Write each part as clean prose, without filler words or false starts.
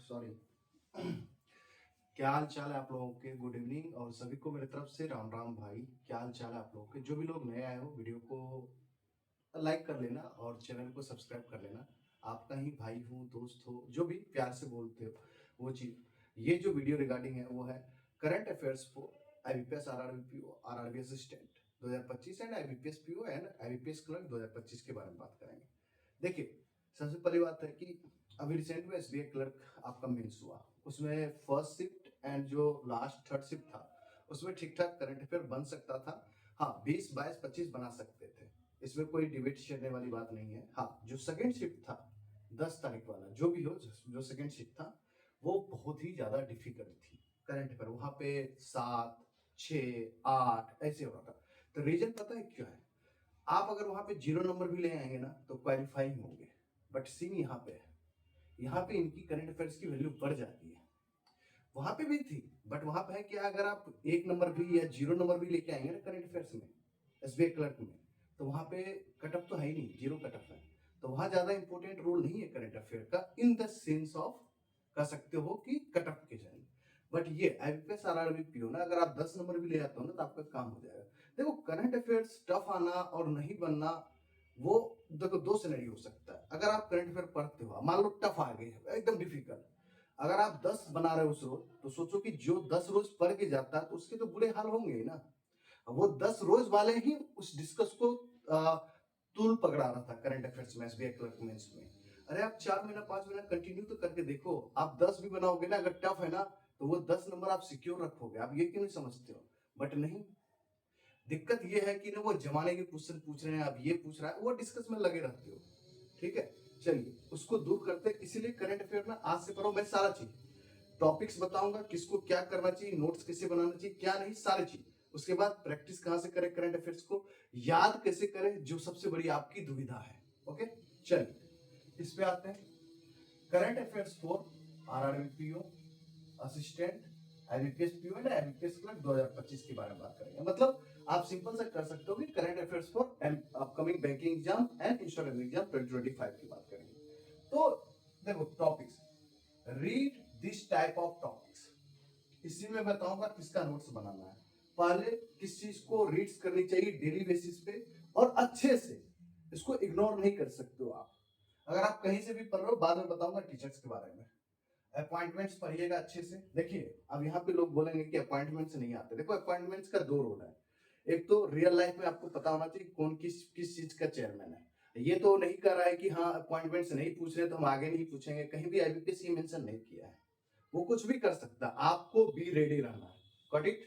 Sorry. क्या हाल चाल है आप लोगों के? गुड इवनिंग और सभी को मेरी तरफ से राम राम भाई। क्या हाल चाल है आप लोगों के? जो भी लोग नए आए हो वीडियो को लाइक कर लेना और चैनल को सब्सक्राइब कर लेना। आपका ही भाई हो, दोस्त हो, जो भी प्यार से बोलते हो वो चीज़। ये जो वीडियो रिगार्डिंग है वो है current affairs for IBPS RRB RRB assistant 2025 and IBPS PO and IBPS clerk 2025 के बारे में बात करेंगे। देखिए, सबसे पहली बात है कि अभी रिसेंट में एसबीआई क्लर्क आपका मेंस हुआ, उसमें फर्स्ट शिफ्ट एंड जो लास्ट थर्ड शिफ्ट था उसमें ठीक ठाक करंट अफेयर बन सकता था। हाँ, 20 22 25 बना सकते थे, इसमें कोई डिबेट करने वाली बात नहीं है। हाँ, जो सेकंड शिफ्ट था 10 तारीख वाला, जो भी हो, जो सेकंड शिफ्ट था वो बहुत ही ज्यादा डिफिकल्ट थी करंट अफेयर। वहां पे 7 6 8 ऐसे हो रहा था। तो रीजन पता है क्या है? आप अगर वहां पे 0 नंबर भी ले आएंगे ना तो क्वालिफाई होंगे, बट सीन यहाँ पे है, यहाँ पे इनकी करंट अफेयर्स की वैल्यू बढ़ जाती है। वहां पे भी थी, बट वहां पे है कि अगर आप 1 नंबर भी या 0 नंबर भी लेके आएंगे ना करंट अफेयर्स में, एसबीआई क्लर्क में, तो वहां पे कटअप तो है ही नहीं, 0 कटअप है। तो वहां ज्यादा इंपॉर्टेंट रोल नहीं है करंट अफेयर का, इन द सेंस ऑफ कह सकते हो कि कटअप के जाए। बट ये आईपीएस आरआरबी पीओ ना, अगर आप 10 नंबर भी ले आते हो ना तो आपका काम हो जाएगा। देखो, करंट अफेयर्स टफ आना और नहीं बनना, वो देखो दो सिनेरियो हो सकता है। अगर आप करंट अफेयर पढ़ते हो, मान लो टफ आ गए एकदम डिफिकल्ट, अगर आप 10 बना रहे हो उस रोज, तो सोचो कि जो 10 रोज पढ़ के जाता है तो उसके तो बुरे हाल होंगे ही ना। वो 10 रोज वाले ही उस डिस्कस को तूल पकड़ा रहा था करंट अफेयर्स में, एसबीआई क्लर्क मेंस में। अरे आप 4 महीना 5 महीना कंटिन्यू तो करके देखो, आप 10 भी बनाओगे ना, अगर टफ है ना तो वो 10 नंबर आप सिक्योर रखोगे। आप ये क्यों नहीं समझते हो? बट नहीं, दिक्कत ये है कि ना वो जमाने के क्वेश्चन पूछ रहे हैं, अब ये पूछ रहा है, वो डिस्कस में लगे रहते हो। ठीक है, चलिए उसको दूर करते हैं। इसीलिए करंट अफेयर ना आज से पढ़ो। मैं सारा चीज टॉपिक्स बताऊंगा, किसको क्या करना चाहिए, नोट्स कैसे बनाना चाहिए, क्या नहीं, सारी चीज। उसके बाद प्रैक्टिस कहां से करें, करंट अफेयर्स को याद कैसे करें, जो सबसे बड़ी आपकी दुविधा है। ओके, चलिए इस पे आते हैं। Current affairs for RRB assistant IBPS PO and IBPS clerk 2025 के बारे में बात करेंगे। मतलब आप सिंपल से कर सकते हो कि current affairs for upcoming banking exam and insurance exam 2025 की बात करेंगे। तो देखो topics, read this type of topics, इसी में बताऊंगा किसका नोट्स बनाना है। पहले किस चीज को रीड्स करनी चाहिए डेली बेसिस पे और अच्छे से, इसको इग्नोर नहीं कर सकते हो आप। अगर आप कहीं से भी पढ़ रहे हो, बाद में बताऊंगा टीचर्स के बारे में। अपॉइंटमेंट्स पढ़िएगा अच्छे से। देखिए, अब यहाँ पे लोग बोलेंगे कि अपॉइंटमेंट्स नहीं आते। देखो, अपॉइंटमेंट्स का दो रोल है। एक तो रियल लाइफ में आपको पता होना चाहिए कौन किस किस चीज का चेयरमैन है। ये तो नहीं कर रहा है कि हाँ अपॉइंटमेंट्स नहीं पूछ रहे तो हम आगे नहीं पूछेंगे, कहीं भी आईबीपीएस ये मेंशन नहीं किया है। वो कुछ भी कर सकता है, आपको बी रेडी रहना है। Got it?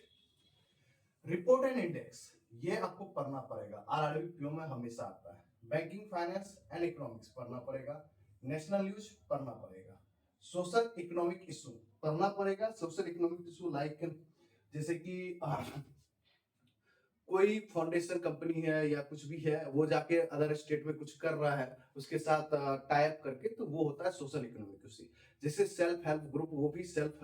Report and index, ये आपको पढ़ना पड़ेगा, आरआरबी पीओ में हमेशा आता है। बैंकिंग फाइनेंस एंड इकोनॉमिक्स पढ़ना पड़ेगा। नेशनल न्यूज पढ़ना पड़ेगा। सोशल इकोनॉमिक इशू पढ़ना पड़ेगा। सोशल इकोनॉमिक इशू लाइक जैसे कि कोई फाउंडेशन कंपनी है या कुछ भी है, वो जाके अदर स्टेट में कुछ कर रहा है, उसके साथ टाई अप करके, तो वो होता है सोशल इकोनॉमिक इशू। जैसे सेल्फ हेल्प ग्रुप, वो भी सेल्फ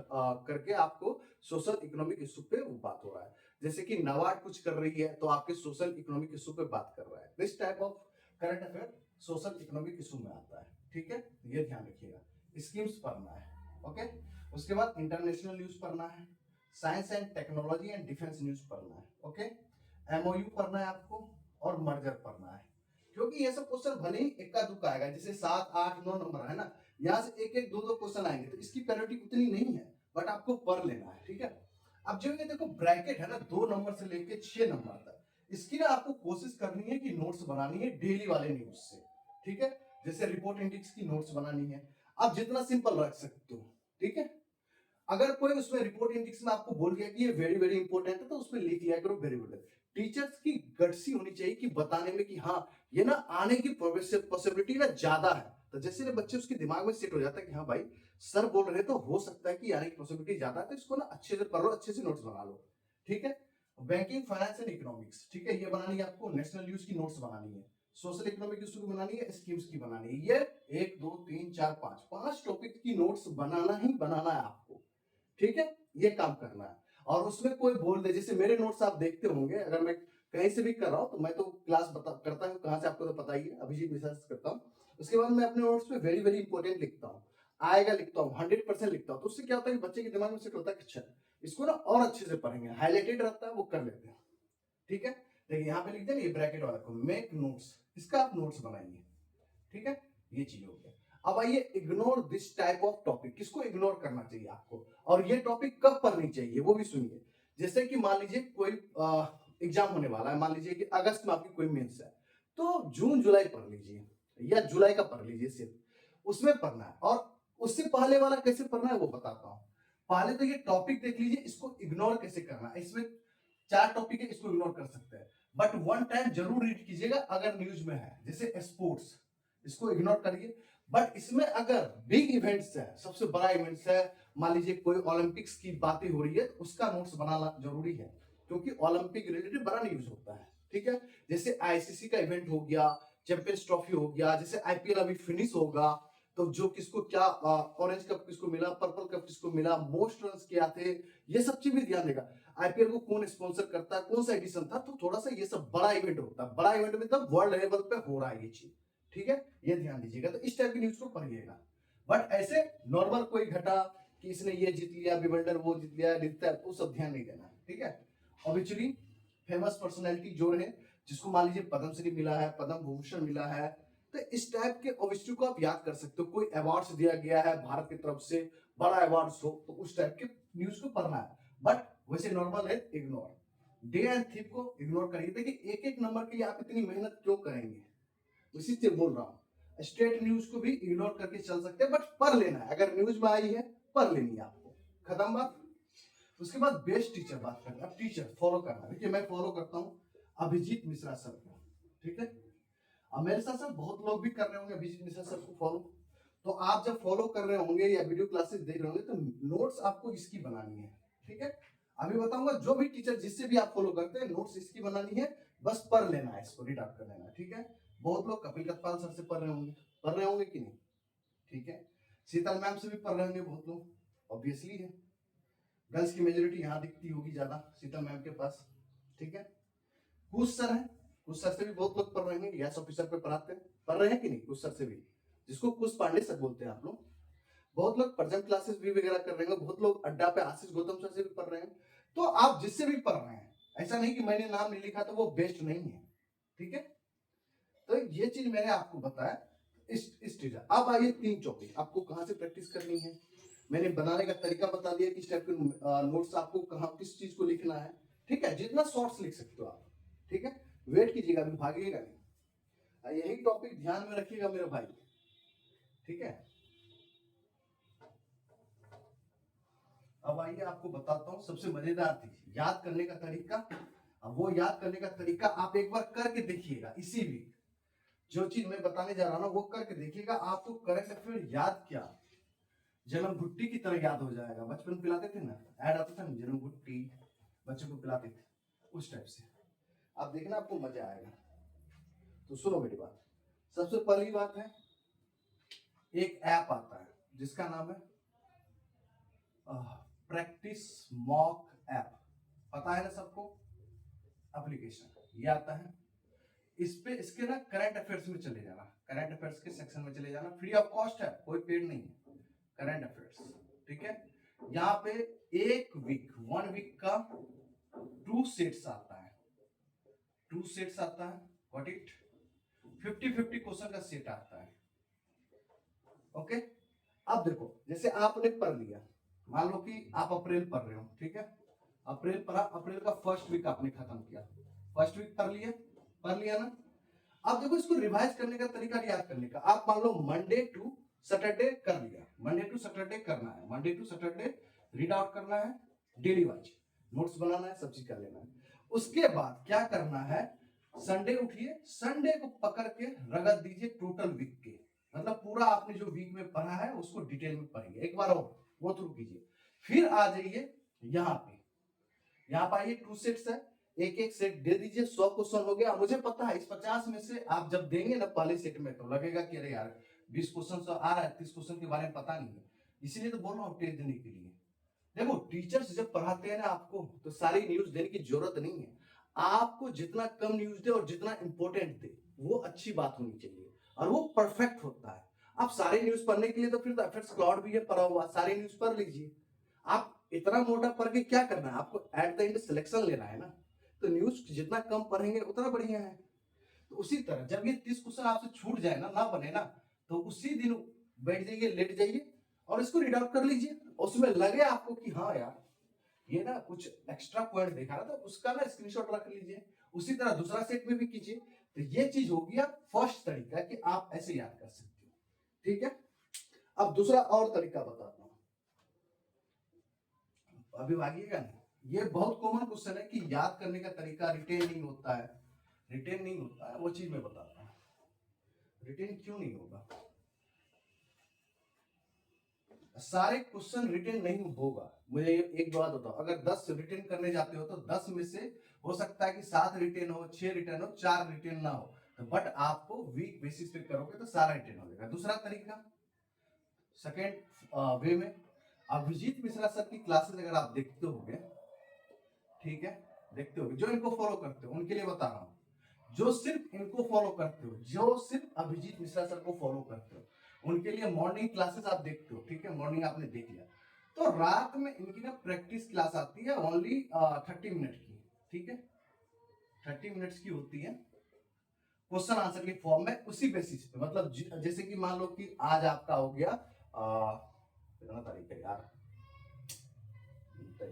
करके आपको सोशल इकोनॉमिक इशू पे वो बात हो रहा है। जैसे कि नबार्ड कुछ कर रही है तो आपके सोशल इकोनॉमिक इशू पे बात कर रहा है। This type of current affair social economic issue में आता है। ठीक है, ये ध्यान रखिएगा। स्कीम्स पढ़ना है। ओके, उसके बाद इंटरनेशनल न्यूज पढ़ना है। Science and technology and defence news पढ़ना है। ओके, एमओयू पढ़ना है आपको और मर्जर पढ़ना है। क्योंकि ये सब क्वेश्चन भले ही इक्का दुक्का आएगा, जैसे 7 8 9 नंबर है ना, यहाँ से एक एक दो दो क्वेश्चन आएंगे, तो इसकी प्रायोरिटी उतनी नहीं है, बट आपको पढ़ लेना है। ठीक है, अब जो ये देखो ब्रैकेट है ना, 2 नंबर से लेके 6 नंबर तक, इसकी ना आपको कोशिश करनी है कि नोट्स बनानी है डेली वाले न्यूज से। ठीक है, जैसे रिपोर्ट इंडेक्स की नोट्स बनानी है, आप जितना सिंपल रख सकते हो। ठीक है, अगर कोई उसमें रिपोर्ट इंडेक्स में आपको बोल गया कि ये वेरी वेरी इंपॉर्टेंट है, तो उसमें लिख लिया करो वेरी गुड। टीचर्स की गट्सी होनी चाहिए कि बताने में कि हाँ ये ना आने की पॉसिबिलिटी ना ज्यादा है। तो जैसे बच्चे उसके दिमाग में सेट हो जाता है कि हाँ भाई सर बोल रहे तो हो सकता है कि आने की पॉसिबिलिटी ज्यादा है, तो इसको ना अच्छे से पढ़ो, अच्छे से नोट्स बना लो। ठीक है, बैंकिंग फाइनेंस एंड इकोनॉमिक्स, ठीक है, ये बनानी है आपको। नेशनल न्यूज की नोट्स बनानी है। सोशल इकोनॉमिक इशू की बनानी है, स्कीम्स की बनानी है। ये 1 2 3 4 5 टॉपिक की नोट्स बनाना ही बनाना है आपको। ठीक है, ये काम करना है। और उसमें कोई बोल दे, जैसे मेरे नोट्स आप देखते होंगे, अगर मैं कहीं से भी कर रहा हूं तो मैं तो क्लास करता हूं कहां से, आपको तो पता ही है, अभिजीत मिश्रा से करता हूं। उसके बाद मैं अपने नोट्स में वेरी वेरी इंपॉर्टेंट लिखता हूं। आएगा लिखता हूँ, 100% लिखता हूँ, तो उससे क्या होता है कि बच्चे के दिमाग में सेट होता है कि अच्छा इसको ना और अच्छे से पढ़ेंगे, हाईलाइटेड रहता है वो कर लेते हैं। ठीक है, देखिए यहाँ पे लिख दें ये ब्रैकेट वाला को, मेक नोट्स, इसका आप नोट्स बनाइए। ठीक है, ये चीज हो गया। अब आइए ignore this type of topic, किसको इग्नोर करना चाहिए आपको, और ये टॉपिक कब पढ़नी चाहिए वो भी सुनिए। जैसे कि मान लीजिए कोई एग्जाम होने वाला है, मान लीजिए कि अगस्त में आपकी कोई मेंस है, तो जून जुलाई पढ़ लीजिए या जुलाई का पढ़ लीजिए, सिर्फ उसमें पढ़ना है। और उससे पहले वाला कैसे पढ़ना है वो बताता हूं। पहले तो ये टॉपिक देख लीजिए, इसको इग्नोर कैसे करना है। इसमें 4 टॉपिक है, इसको इग्नोर कर सकते हैं, बट वन टाइम जरूर रीड कीजिएगा अगर न्यूज में है। जैसे स्पोर्ट्स, इसको इग्नोर करिए, बट इसमें अगर बिग इवेंट्स है, सबसे बड़ा इवेंट्स है, मान लीजिए कोई ओलंपिक्स की बातें हो रही है, तो उसका नोट्स बनाना जरूरी है, क्योंकि ओलंपिक रिलेटेड बड़ा न्यूज होता है। ठीक है, जैसे आईसीसी का इवेंट हो गया, चैंपियंस ट्रॉफी हो गया, जैसे आईपीएल अभी फिनिश होगा, तो जो किसको क्या ऑरेंज कप किसको मिला, पर्पल कप किसको मिला, मोस्ट रन क्या थे, ये सब चीज भी ध्यान देगा। आईपीएल को कौन स्पॉन्सर करता है, कौन सा एडिशन था, तो थोड़ा सा ये सब बड़ा इवेंट होता है, बड़ा इवेंट में तब वर्ल्ड लेवल पे हो रहा है ये चीज। ठीक है, ये ध्यान दीजिएगा, तो इस टाइप की न्यूज को पढ़िएगा। बट ऐसे नॉर्मल कोई घटा कि इसने ये जीत लिया, विबल्डर वो जीत लिया, जीतता है, तो सब ध्यान नहीं देना। ठीक है, ऑब्वियसली फेमस पर्सनैलिटी जो रहे, जिसको मान लीजिए पद्मश्री मिला है, पद्म भूषण मिला है, तो इस टाइप के ऑब्वियसली को आप याद कर सकते हो। कोई अवार्ड्स दिया गया है भारत की तरफ से, बड़ा अवार्ड्स हो, तो उस टाइप के न्यूज को पढ़ना है। बट वैसे नॉर्मल है इग्नोर, डे एंड थीप को इग्नोर करिए। देखिए एक एक नंबर के लिए आप इतनी मेहनत क्यों करेंगे, उसी से बोल रहा हूँ। स्टेट न्यूज को भी इग्नोर करके चल सकते हैं, बट पढ़ लेना है, अगर न्यूज में आई है पढ़ लेनी है आपको, खत्म बात। उसके बाद बेस्ट टीचर बात करते हैं। अब टीचर फॉलो करना, देखिए मैं फॉलो करता हूँ अभिजीत मिश्रा सर को। ठीक है, अब मेरे साथ साथ बहुत लोग भी कर रहे होंगे अभिजीत मिश्रा सर को फॉलो। तो आप जब फॉलो कर रहे होंगे या वीडियो क्लासेस देख रहे होंगे, तो नोट्स आपको इसकी बनानी है। ठीक है, अभी बताऊंगा, जो भी टीचर जिससे भी आप फॉलो करते हैं, नोट्स इसकी बनानी है, बस पढ़ लेना है, इसको रीड आउट कर लेना है। ठीक है, बहुत लोग कपिल कत्पाल सर से पढ़ रहे होंगे कि नहीं। ठीक है, शीतल मैम से भी पढ़ रहे होंगे बहुत लोग, ऑब्वियसली है, गर्ल्स की मेजोरिटी यहाँ दिखती होगी ज्यादा शीतल मैम के पास। ठीक है, कुछ सर है, कुछ सर से भी बहुत लोग पढ़ रहे हैं, गैस ऑफिसर पे पढ़ाते हैं, पढ़ रहे हैं कि नहीं, कुछ सर से भी, जिसको कुछ पांडे सर बोलते हैं आप लोग। बहुत लोग प्रेजेंट क्लासेस भी वगैरह कर रहे हैं, बहुत लोग अड्डा पे आशीष गौतम सर से भी पढ़ रहे हैं। तो आप जिससे भी पढ़ रहे हैं, ऐसा नहीं कि मैंने नाम नहीं लिखा तो वो बेस्ट नहीं है। ठीक है, तो ये चीज मैंने आपको बताया इस चीज। अब आइए 3 टॉपिक आपको कहां से प्रैक्टिस करनी है। मैंने बनाने का तरीका बता दिया, किस टाइप के नोट्स आपको कहां किस चीज को लिखना है। ठीक है, जितना शॉर्ट्स लिख सकते हो आप। ठीक है, वेट कीजिएगा, अभी भागिएगा नहीं, यही टॉपिक ध्यान में रखिएगा मेरे भाई। ठीक है, अब आइए आपको बताता हूं सबसे मजेदार चीज, याद करने का तरीका। अब वो याद करने का तरीका आप एक बार करके देखिएगा, इसी वीक जो चीज मैं बताने जा रहा हूं वो करके देखिएगा, आपको करंट अफेयर याद क्या जन्म भुट्टी की तरह याद हो जाएगा। बचपन पिलाते थे ना, ऐड आता था ना, जन्म भुट्टी, बच्चों को पिलाते थे, उस टाइप से आप देखना, आपको मजा आएगा। तो सुनो मेरी बात, सबसे पहली बात है, एक ऐप आता है जिसका नाम है प्रैक्टिस मॉक ऐप, पता है ना सबको, एप्लीकेशन ये आता है। इस पे इसके ना करंट अफेयर्स में चले जाना, करंट अफेयर्स के सेक्शन में चले जाना, फ्री ऑफ कॉस्ट है, कोई पेड नहीं है, करंट अफेयर्स। ठीक है, यहाँ पे एक वीक 1 वीक का 2 सेट्स आता है, 2 सेट्स आता है, व्हाट इट 50-50 क्वेश्चन का सेट आता है। ओके, अब देखो जैसे आपने पढ़ लिया, मान लो कि आप अप्रैल पढ़ रहे हो। ठीक है, अप्रैल पढ़ा, अप्रैल का फर्स्ट वीक आपने खत्म किया, फर्स्ट वीक पढ़ लिया ना। अब देखो इसको रिवाइज करने का तरीका, याद करने का, आप मान लो मंडे टू सैटरडे कर लिया, मंडे टू सैटरडे करना है, Monday to Saturday read out करना है, डेली वाइज नोट्स बनाना है, सब चीज कर लेना है। उसके बाद क्या करना है, संडे उठिए, संडे को पकड़ के रगड़ दीजिए टोटल वीक के, मतलब पूरा आपने जो वीक में पढ़ा है उसको डिटेल में पढ़िए, एक बार और वो थ्रू कीजिए। फिर आ जाइए यहाँ पे, यहाँ पे आइए 2 सेट्स है, एक एक सेट दे दीजिए, 100 क्वेश्चन हो गया। मुझे पता है इस 50 में से आप जब देंगे ना पहले सेट में, तो लगेगा कि अरे यार 20 क्वेश्चन तो आ रहा है, 30 क्वेश्चन के बारे में पता नहीं है, इसीलिए तो बोल रहा हूँ टेस्ट देने के लिए। देखो टीचर्स जब पढ़ाते हैं ना आपको, तो सारी न्यूज देने की जरूरत नहीं है, आपको जितना कम न्यूज दे और जितना इंपॉर्टेंट दे वो अच्छी बात होनी चाहिए, और वो परफेक्ट होता है। आप सारे न्यूज पढ़ने के लिए तो फिर अफेयर्स क्लाउड भी है पढ़ा हुआ, सारे न्यूज पढ़ लीजिए। आप इतना मोटा पढ़ के क्या करना है, आपको एट द एंड सिलेक्शन लेना है ना, तो न्यूज जितना कम पढ़ेंगे उतना बढ़िया है। तो उसी तरह जब ये 30 क्वेश्चन आपसे छूट जाए ना बने ना, तो उसी दिन बैठ जाइए, लेट जाइए और इसको रीड आउट कर लीजिए। उसमें लगे आपको कि हाँ यार ये ना कुछ एक्स्ट्रा पॉइंट देखा ना, तो उसका ना स्क्रीनशॉट रख लीजिए। उसी तरह दूसरा सेट में भी कीजिए। तो ये चीज हो गया फर्स्ट तरीका कि आप ऐसे याद कर सकते हो, ठीक है। अब दूसरा और तरीका बताता हूं, अभी भागिएगा नहीं। ये बहुत कॉमन क्वेश्चन है कि याद करने का तरीका रिटेन नहीं होता है, रिटेन नहीं होता है, वो चीज मैं बताता हूँ। रिटेन क्यों नहीं होगा, सारे क्वेश्चन रिटेन नहीं होगा। मुझे एक बात बताओ, अगर 10 रिटेन करने जाते हो तो 10 में से हो सकता है कि 7 रिटेन हो, 6 रिटेन हो, 4 रिटेन ना हो, तो बट आपको वीक बेसिस पे करोगे तो सारा रिटेन हो जाएगा। दूसरा तरीका सेकेंड वे में, अभिजीत मिश्रा सर की क्लासेस अगर आप देखते होगे, ठीक है, देखते होगे, जो इनको फॉलो करते हो उनके लिए बता रहा हूँ, जो सिर्फ इनको फॉलो करते हो, जो सिर्फ अभिजीत मिश्रा सर को फॉलो करते हो, उनके लिए मॉर्निंग क्लासेस आप देखते हो, ठीक है, मॉर्निंग आपने देख लिया, तो रात में इनकी ना प्रैक्टिस क्लास आती है ओनली 30 मिनट की, ठीक है, 30 मिनट्स की होती है, क्वेश्चन आंसर के फॉर्म में, उसी बेसिस पे, मतलब जैसे कि मान लो कि आज आपका हो गया कितना तारीख है यार,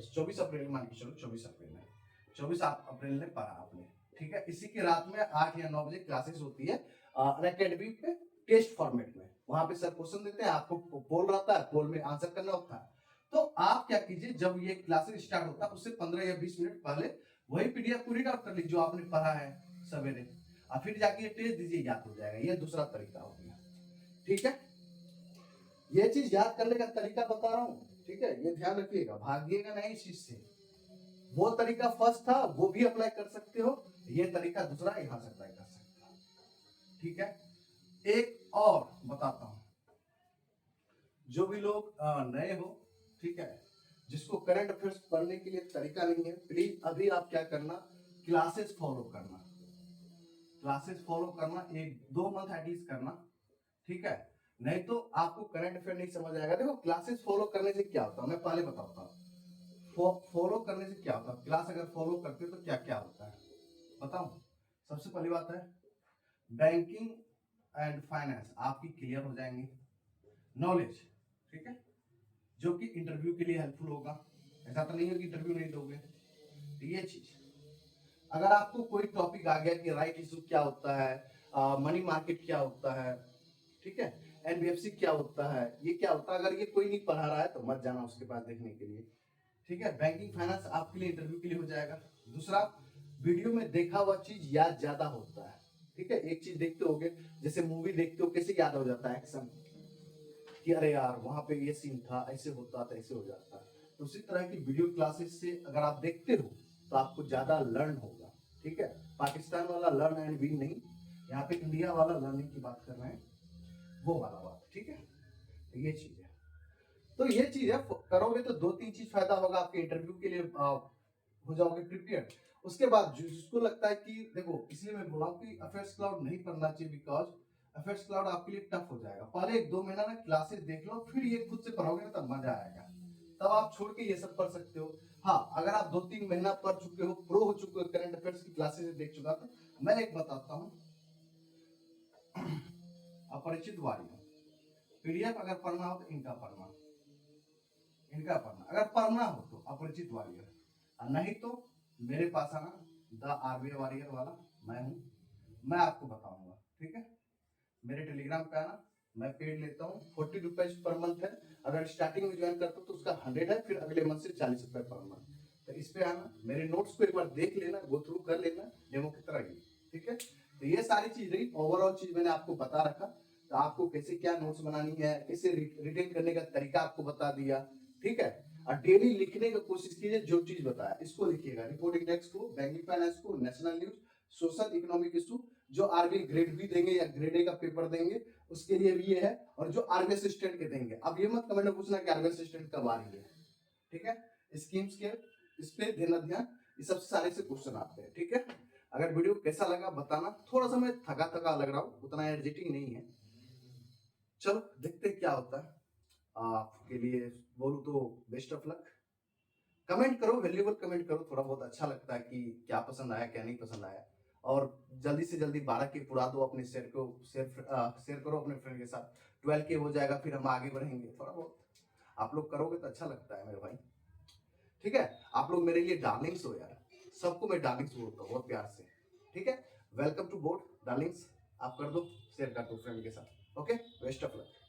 24 अप्रैल मान के चलो, 24 अप्रैल में, 24 अप्रैल ने पढ़ा आपने, ठीक है, इसी की रात में 8 या 9 बजे क्लासेस होती है अनअकैडमी पे, टेस्ट फॉर्मेट में। वहां पे सर क्वेश्चन देते हैं, आपको पोल रहता है, पोल में आंसर करना होता है। तो आप क्या कीजिए, जब ये क्लासेस स्टार्ट होता है उससे 15 या 20 मिनट पहले वही पीडीएफ को रीड आउट कर लीजिए जो आपने पढ़ा है सवेरे, और फिर जाके टेस्ट दीजिए, याद हो जाएगा। ये दूसरा तरीका हो गया, ठीक है। ये चीज याद करने का तरीका बता रहा हूँ, ठीक है, ये ध्यान रखिएगा, भागिएगा नहीं इस चीज से। वो तरीका फर्स्ट था, वो भी अप्लाई कर सकते हो, ये तरीका दूसरा यहां से अप्लाई कर सकते हो, ठीक है। एक और बताता हूं, जो भी लोग नए हो, ठीक है, जिसको करंट अफेयर्स पढ़ने के लिए तरीका नहीं है, प्लीज अभी आप क्या करना, क्लासेस फॉलो करना, क्लासेस फॉलो करना, 1-2 मंथ एटलीस्ट करना, ठीक है। नहीं तो आपको करंट अफेयर नहीं समझ आएगा। देखो क्लासेस फॉलो करने से क्या होता है, मैं पहले बताता हूँ, फॉलो करने से क्या होता है, क्लास अगर फॉलो करते हो तो क्या क्या होता है बताऊं। सबसे पहली बात है, बैंकिंग एंड फाइनेंस आपकी क्लियर हो जाएंगी, नॉलेज, ठीक है, जो कि इंटरव्यू के लिए हेल्पफुल होगा। ऐसा तो नहीं है कि इंटरव्यू नहीं दोगे। तो ये चीज, अगर आपको कोई टॉपिक आ गया कि राइट इशू क्या होता है, मनी मार्केट क्या होता है, ठीक है, एनबीएफसी क्या होता है, ये क्या होता है, अगर ये कोई नहीं पढ़ा रहा है तो मत जाना उसके पास देखने के लिए, ठीक है। बैंकिंग फाइनेंस आपके लिए इंटरव्यू के लिए हो जाएगा। दूसरा, वीडियो में देखा हुआ चीज याद ज्यादा होता है, ठीक है। एक चीज देखते होगे, जैसे मूवी देखते हो, कैसे याद हो जाता है एक्शन, कि अरे यार वहां पे ये सीन था, ऐसे होता था, ऐसे हो जाता। तो उसी तरह की वीडियो क्लासेस से अगर आप देखते हो तो आपको ज्यादा लर्न होगा, ठीक है। पाकिस्तान वाला लर्न एंड विन नहीं, यहाँ पे इंडिया वाला लर्निंग की बात कर रहे हैं, वो वाला बात, ठीक है। तो ये चीज है, तो ये चीज है, करोगे तो 2-3 चीज फायदा होगा आपके इंटरव्यू के लिए, हो जाओगे प्रिपेयर। उसके बाद जिसको लगता है कि देखो, इसलिए मैं बोला कि अफेयर्स क्लाउड नहीं पढ़ना चाहिए, बिकॉज अफेयर्स क्लाउड आपके लिए टफ हो जाएगा। पहले 1-2 महीना ना क्लासेस देख लो, फिर ये खुद से पढ़ोगे ना तब मजा आएगा, तब आप छोड़ के ये सब पढ़ सकते हो। हाँ, अगर आप 2-3 महीना पढ़ चुके हो, प्रो हो चुके हो, करंट अफेयर्स की क्लासेस देख चुका, तो मैं एक बताता हूँ, अपरिचित वारियर पीडीएफ अगर पढ़ना हो तो इनका पढ़ना, इनका पढ़ना, अगर पढ़ना हो तो अपरिचित वारियर, और नहीं तो मेरे पास आना, द आरबीआई वारियर वाला मैं हूँ, मैं आपको बताऊंगा, ठीक है। मेरे टेलीग्राम पे आना, मैं पेड लेता हूँ, 40 रुपीज पर मंथ है। अगर स्टार्टिंग में ज्वाइन करते हो तो उसका 100 है, फिर अगले मंथ से 40 रुपए पर मंथ। तो इस पे आना, मेरे नोट्स को एक बार देख लेना, गो थ्रू कर लेना, डेमो की तरह ही, ठीक है। तो ये सारी चीज रही, ओवरऑल चीज मैंने आपको बता रखा, तो आपको कैसे क्या नोट्स बनानी है, कैसे रिटेन करने का तरीका आपको बता दिया, ठीक है। और डेली लिखने की कोशिश कीजिए, जो चीज बताया इसको लिखिएगा, रिपोर्ट इंडेक्स को, बैंकिंग फाइनेंस को, national news, social economic issue, जो आरबीआई ग्रेड बी देंगे या ग्रेड ए का पेपर देंगे उसके लिए भी ये है, और जो आरबीआई असिस्टेंट के देंगे। अब ये मत कमेंट में पूछना कि आरबीआई असिस्टेंट कब आ रही है, ठीक है। स्कीम्स के इस पे देना ध्यान, ये सबसे सारे से क्वेश्चन आते हैं, ठीक है। अगर वीडियो कैसा लगा बताना, थोड़ा सा मैं थका थका लग रहा हूँ, उतना एनर्जेटिक नहीं है, चलो देखते हैं क्या होता है। आपके लिए बोलूँ तो बेस्ट ऑफ लक। कमेंट करो, वैल्यूएबल कमेंट करो, थोड़ा बहुत अच्छा लगता है कि क्या पसंद आया, क्या नहीं पसंद आया। और जल्दी से जल्दी 12 के पुरा दो अपने शेयर करो अपने फ्रेंड के साथ। 12 के हो जाएगा, फिर हम आगे बढ़ेंगे। थोड़ा बहुत आप लोग करोगे तो अच्छा लगता है मेरे भाई। ठीक है, आप लोग मेरे लिए डार्लिंग्स हो यार, सबको मैं डार्लिंग्स बोलता हूँ बहुत प्यार से। ठीक है, वेलकम टू बोर्ड डार्लिंग्स। आप कर दो, शेयर कर दो फ्रेंड के साथ। Okay, best of luck.